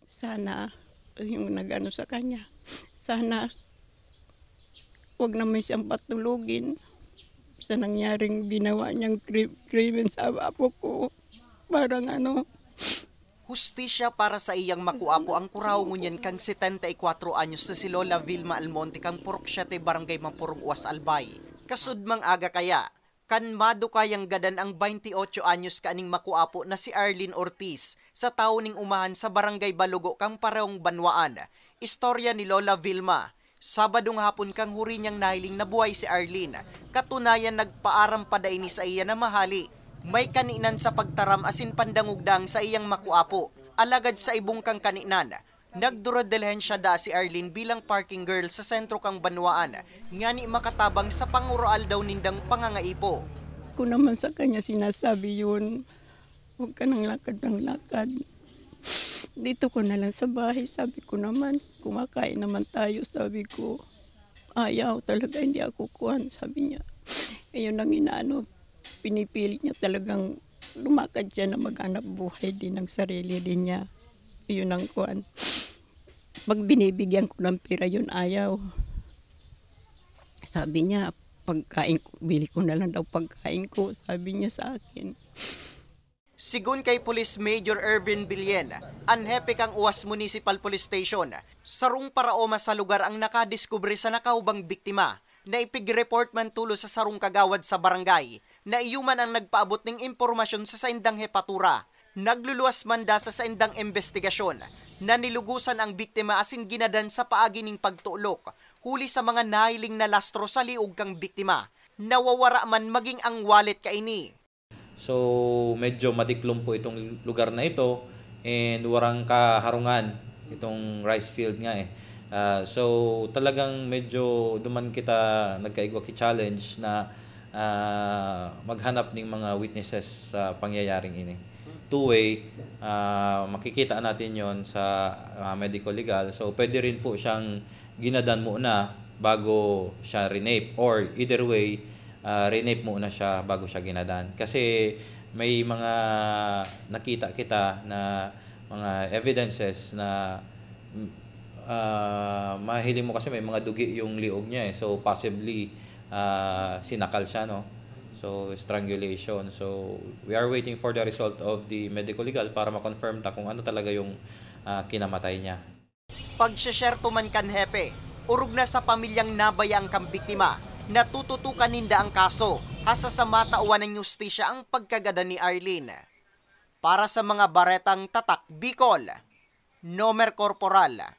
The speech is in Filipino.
Sana yung nagano sa kanya, sana wag naman siyang patulugin sa nangyaring ginawa niyang krimen sa apo ko. Parang ano. Hustisya para sa iyang makuapo ang kuraw ngunyan kang 74 anyos na si Lola Vilma Almonte kang purok 7 barangay Mampurong Uwas Albay. Kasudmang aga kaya, kan madukayang gadan ang 28 anyos kaning makuapo na si Arlene Ortiz sa tawning umahan sa barangay Balugo kang Pareong Banwaan. Istorya ni Lola Vilma. Sabadong hapon kang huri niyang nahiling nabuhay si Arlene. Katunayan nagpaaram pa daini sa iya na mahali. May kaninan sa pagtaram asin pandangugdang sa iyang makuapo. Alagad sa ibong kang kaninan. Nagduradalhen siya da si Arlene bilang parking girl sa sentro kang Banwaan. Ngani makatabang sa panguroal daw nindang pangangaipo. Ko naman sa kanya sinasabi yun, huwag ka nang lakad ng lakad. Dito ko na lang sa bahay, sabi ko naman, kumakain naman tayo, sabi ko. Ayaw talaga, hindi ako kuhan, sabi niya. Ayun ang inaano, pinipilit niya talagang lumakad siya na maghanap buhay din ng sarili din niya. Yun ang kuhan. Pag binibigyan ko ng pera yun, ayaw. Sabi niya, pagkain ko, bili ko na lang daw pagkain ko, sabi niya sa akin. Sigun kay Police Major Ervin Billen, anhepe kang Uwas Municipal Police Station, sarong paraoma sa lugar ang nakadiskubre sa nakaubang biktima na ipig-report man tulo sa sarong kagawad sa barangay na iyuman ang nagpaabot ng impormasyon sa saindang hepatura. Nagluluwas man da sa saindang investigasyon na nilugusan ang biktima asin ginadan sa paagi ning pagtulok huli sa mga nahiling na lastro sa liog kang biktima. Nawawara man maging ang wallet kaini. So medyo madiklom po itong lugar na ito and warang kaharungan itong rice field nga eh. So talagang medyo duman kita nagkaigwa ki-challenge na maghanap ng mga witnesses sa pangyayaring ini. Two-way, makikita natin yon sa medical legal. So pwede rin po siyang ginadan muna bago siya renape or either way, renape muna siya bago siya ginadan. Kasi may mga nakita kita na mga evidences na mahiling mo kasi may mga dugi yung liog niya eh. So possibly sinakal siya, no? So strangulation. So we are waiting for the result of the medical legal para ma-confirm ta kung ano talaga yung kinamatay niya. Pag-share to man kan hepe, urog na sa pamilyang nabaya ang kang biktima. Natututukan ninda ang kaso, hasa sa matauan ng justisya ang pagkagada ni Arlene. Para sa mga baretang tatak Bicol, Nomer Corporal.